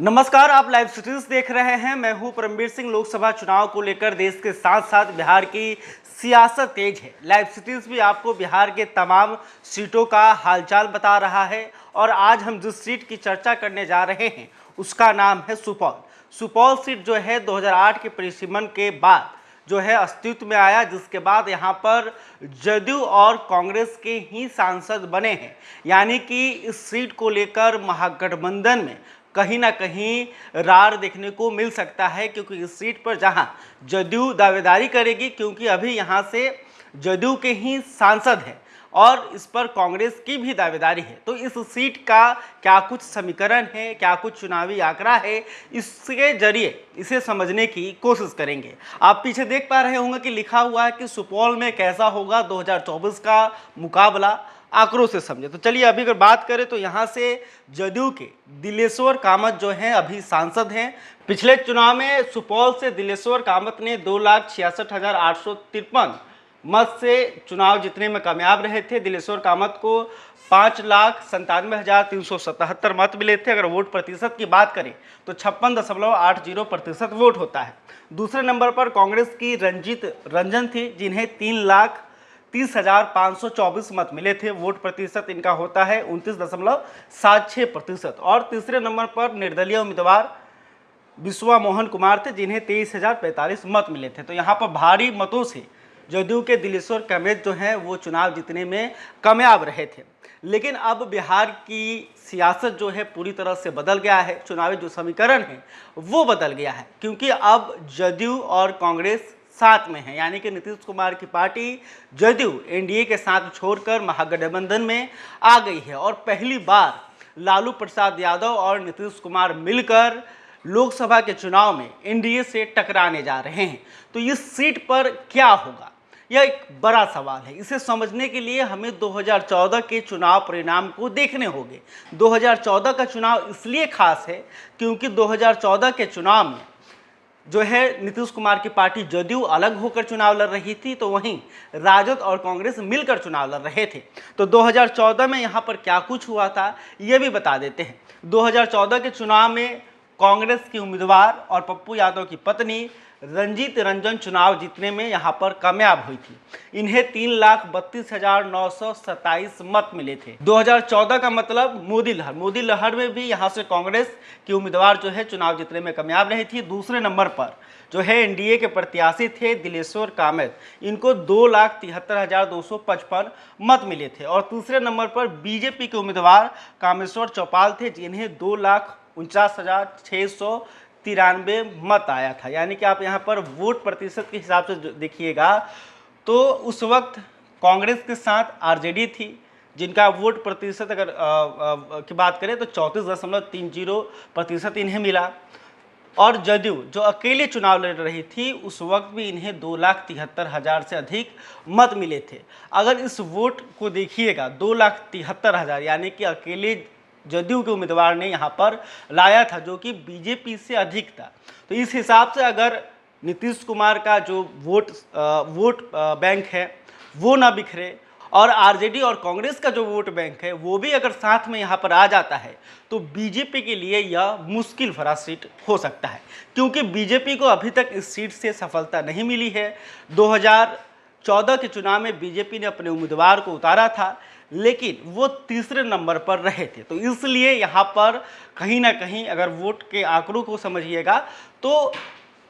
नमस्कार, आप live cities देख रहे हैं। मैं हूं परमवीर सिंह। लोकसभा चुनाव को लेकर देश के साथ साथ बिहार की सियासत तेज है। लाइव सिटीज भी आपको बिहार के तमाम सीटों का हालचाल बता रहा है और आज हम जिस सीट की चर्चा करने जा रहे हैं उसका नाम है सुपौल। सुपौल सीट जो है 2008 के परिसीमन के बाद जो है अस्तित्व में आया, जिसके बाद यहाँ पर जदयू और कांग्रेस के ही सांसद बने हैं। यानी कि इस सीट को लेकर महागठबंधन में कहीं ना कहीं रार देखने को मिल सकता है, क्योंकि इस सीट पर जहां जदयू दावेदारी करेगी, क्योंकि अभी यहां से जदयू के ही सांसद हैं और इस पर कांग्रेस की भी दावेदारी है। तो इस सीट का क्या कुछ समीकरण है, क्या कुछ चुनावी आंकड़ा है, इसके जरिए इसे समझने की कोशिश करेंगे। आप पीछे देख पा रहे होंगे कि लिखा हुआ है कि सुपौल में कैसा होगा 2024 का मुकाबला, आंकड़ों से समझे। तो चलिए अभी अगर बात करें तो यहाँ से जदयू के दिलेश्वर कामत जो हैं अभी सांसद हैं। पिछले चुनाव में सुपौल से दिलेश्वर कामत ने 2,66,853 मत से चुनाव जीतने में कामयाब रहे थे। दिलेश्वर कामत को 5,97,377 मत मिले थे। अगर वोट प्रतिशत की बात करें तो 56.80% वोट होता है। दूसरे नंबर पर कांग्रेस की रंजन थी, जिन्हें 3,30,524 मत मिले थे। वोट प्रतिशत इनका होता है 29.76%। और तीसरे नंबर पर निर्दलीय उम्मीदवार बिस्वा मोहन कुमार थे, जिन्हें 23,045 मत मिले थे। तो यहाँ पर भारी मतों से जदयू के दिलेश्वर कामत जो हैं वो चुनाव जीतने में कामयाब रहे थे। लेकिन अब बिहार की सियासत जो है पूरी तरह से बदल गया है। चुनावी जो समीकरण है वो बदल गया है, क्योंकि अब जदयू और कांग्रेस साथ में है। यानी कि नीतीश कुमार की पार्टी जदयू एनडीए के साथ छोड़कर महागठबंधन में आ गई है और पहली बार लालू प्रसाद यादव और नीतीश कुमार मिलकर लोकसभा के चुनाव में एनडीए से टकराने जा रहे हैं। तो इस सीट पर क्या होगा, यह एक बड़ा सवाल है। इसे समझने के लिए हमें 2014 के चुनाव परिणाम को देखने होंगे। 2014 का चुनाव इसलिए खास है क्योंकि 2014 के चुनाव में जो है नीतीश कुमार की पार्टी जदयू अलग होकर चुनाव लड़ रही थी, तो वहीं राजद और कांग्रेस मिलकर चुनाव लड़ रहे थे। तो 2014 में यहाँ पर क्या कुछ हुआ था ये भी बता देते हैं। 2014 के चुनाव में कांग्रेस की उम्मीदवार और पप्पू यादव की पत्नी रंजीत रंजन चुनाव जीतने में यहाँ पर कामयाब हुई थी। इन्हें 3,32,927 मत मिले थे। 2014 का मतलब मोदी लहर में भी यहाँ से कांग्रेस की उम्मीदवार जो है चुनाव जीतने में कामयाब रही थी। दूसरे नंबर पर जो है एनडीए के प्रत्याशी थे दिलेश्वर कामत, इनको 2,73,255 मत मिले थे। और तीसरे नंबर पर बीजेपी के उम्मीदवार कामेश्वर चौपाल थे, जिन्हें 2,49,693 मत आया था। यानी कि आप यहाँ पर वोट प्रतिशत के हिसाब से देखिएगा तो उस वक्त कांग्रेस के साथ आरजेडी थी, जिनका वोट प्रतिशत अगर की बात करें तो 34.30% इन्हें मिला। और जदयू जो अकेले चुनाव लड़ रही थी उस वक्त भी इन्हें 2,73,000 से अधिक मत मिले थे। अगर इस वोट को देखिएगा 2,73,000 यानी कि अकेले जदयू के उम्मीदवार ने यहाँ पर लाया था, जो कि बीजेपी से अधिक था। तो इस हिसाब से अगर नीतीश कुमार का जो वोट बैंक है वो ना बिखरे और आरजेडी और कांग्रेस का जो वोट बैंक है वो भी अगर साथ में यहाँ पर आ जाता है तो बीजेपी के लिए यह मुश्किल भरा सीट हो सकता है, क्योंकि बीजेपी को अभी तक इस सीट से सफलता नहीं मिली है। 2014 के चुनाव में बीजेपी ने अपने उम्मीदवार को उतारा था, लेकिन वो तीसरे नंबर पर रहे थे। तो इसलिए यहाँ पर कहीं ना कहीं अगर वोट के आंकड़ों को समझिएगा तो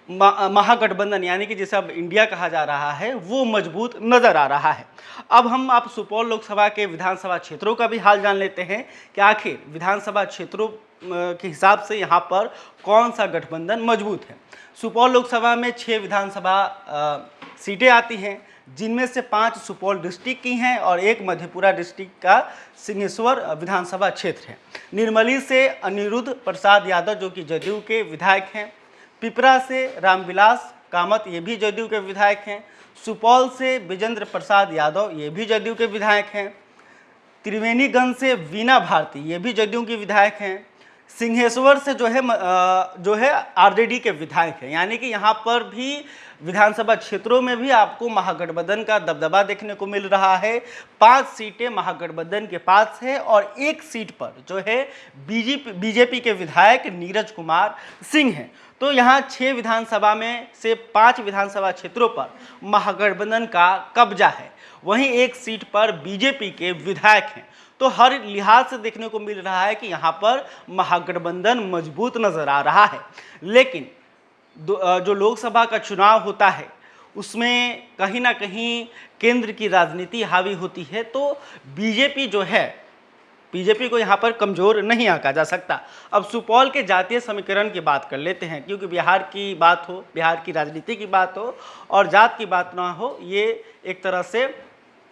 महागठबंधन यानी कि जिसे अब इंडिया कहा जा रहा है वो मजबूत नजर आ रहा है। अब हम आप सुपौल लोकसभा के विधानसभा क्षेत्रों का भी हाल जान लेते हैं कि आखिर विधानसभा क्षेत्रों के हिसाब से यहाँ पर कौन सा गठबंधन मजबूत है। सुपौल लोकसभा में 6 विधानसभा सीटें आती हैं, जिनमें से 5 सुपौल डिस्ट्रिक्ट की हैं और 1 मधेपुरा डिस्ट्रिक्ट का सिंहेश्वर विधानसभा क्षेत्र है। निर्मली से अनिरुद्ध प्रसाद यादव जो कि जदयू के विधायक हैं, पिपरा से रामविलास कामत ये भी जदयू के विधायक हैं, सुपौल से विजेंद्र प्रसाद यादव ये भी जदयू के विधायक हैं, त्रिवेणीगंज से वीना भारती ये भी जदयू के विधायक हैं, सिंहेश्वर से जो है आरजेडी के विधायक हैं। यानी कि यहाँ पर भी विधानसभा क्षेत्रों में भी आपको महागठबंधन का दबदबा देखने को मिल रहा है। 5 सीटें महागठबंधन के पास है और 1 सीट पर जो है बीजेपी के विधायक नीरज कुमार सिंह हैं। तो यहाँ 6 विधानसभा में से 5 विधानसभा क्षेत्रों पर महागठबंधन का कब्जा है, वहीं 1 सीट पर बीजेपी के विधायक हैं। तो हर लिहाज से देखने को मिल रहा है कि यहाँ पर महागठबंधन मजबूत नजर आ रहा है। लेकिन जो लोकसभा का चुनाव होता है उसमें कहीं ना कहीं केंद्र की राजनीति हावी होती है, तो बीजेपी को यहाँ पर कमज़ोर नहीं आंका जा सकता। अब सुपौल के जातीय समीकरण की बात कर लेते हैं, क्योंकि बिहार की बात हो, बिहार की राजनीति की बात हो और जात की बात ना हो, ये एक तरह से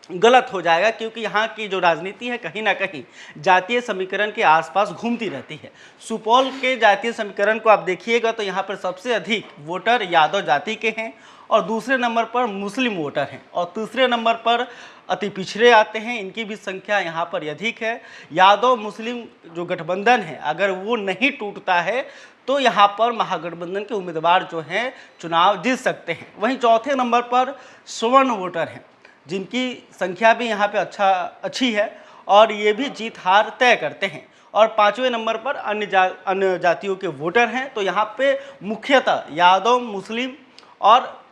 गलत हो जाएगा, क्योंकि यहाँ की जो राजनीति है कहीं ना कहीं जातीय समीकरण के आसपास घूमती रहती है। सुपौल के जातीय समीकरण को आप देखिएगा तो यहाँ पर सबसे अधिक वोटर यादव जाति के हैं और दूसरे नंबर पर मुस्लिम वोटर हैं और तीसरे नंबर पर अति पिछड़े आते हैं, इनकी भी संख्या यहाँ पर अधिक है। यादव मुस्लिम जो गठबंधन है अगर वो नहीं टूटता है तो यहाँ पर महागठबंधन के उम्मीदवार जो हैं चुनाव जीत सकते हैं। वहीं चौथे नंबर पर सवर्ण वोटर हैं, जिनकी संख्या भी यहाँ पे अच्छी है और ये भी जीत हार तय करते हैं। और 5वें नंबर पर अन्य जातियों के वोटर हैं। तो यहाँ पे मुख्यतः यादव, मुस्लिम और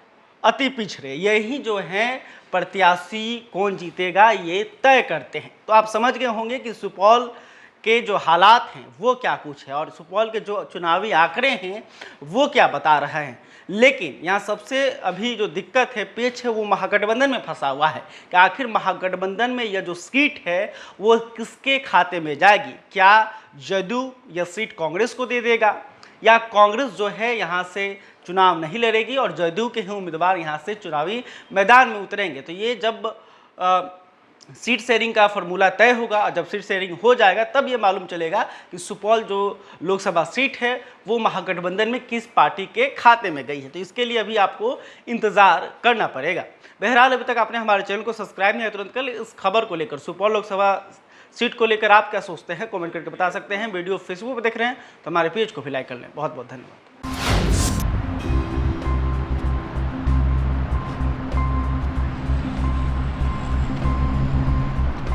अति पिछड़े यही जो हैं प्रत्याशी कौन जीतेगा ये तय करते हैं। तो आप समझ गए होंगे कि सुपौल के जो हालात हैं वो क्या कुछ है और सुपौल के जो चुनावी आंकड़े हैं वो क्या बता रहे हैं। लेकिन यहाँ सबसे अभी जो दिक्कत है, पेच है, वो महागठबंधन में फंसा हुआ है कि आखिर महागठबंधन में यह जो सीट है वो किसके खाते में जाएगी। क्या जदयू यह सीट कांग्रेस को दे देगा या कांग्रेस जो है यहाँ से चुनाव नहीं लड़ेगी और जदयू के ही उम्मीदवार यहाँ से चुनावी मैदान में उतरेंगे। तो ये जब सीट शेयरिंग का फॉर्मूला तय होगा और जब सीट शेयरिंग हो जाएगा तब ये मालूम चलेगा कि सुपौल जो लोकसभा सीट है वो महागठबंधन में किस पार्टी के खाते में गई है। तो इसके लिए अभी आपको इंतज़ार करना पड़ेगा। बहरहाल अभी तक आपने हमारे चैनल को सब्सक्राइब नहीं किया, तुरंत कर इस खबर को लेकर, सुपौल लोकसभा सीट को लेकर आप क्या सोचते हैं कमेंट करके बता सकते हैं। वीडियो फेसबुक पर देख रहे हैं तो हमारे पेज को भी लाइक कर लें। बहुत बहुत धन्यवाद।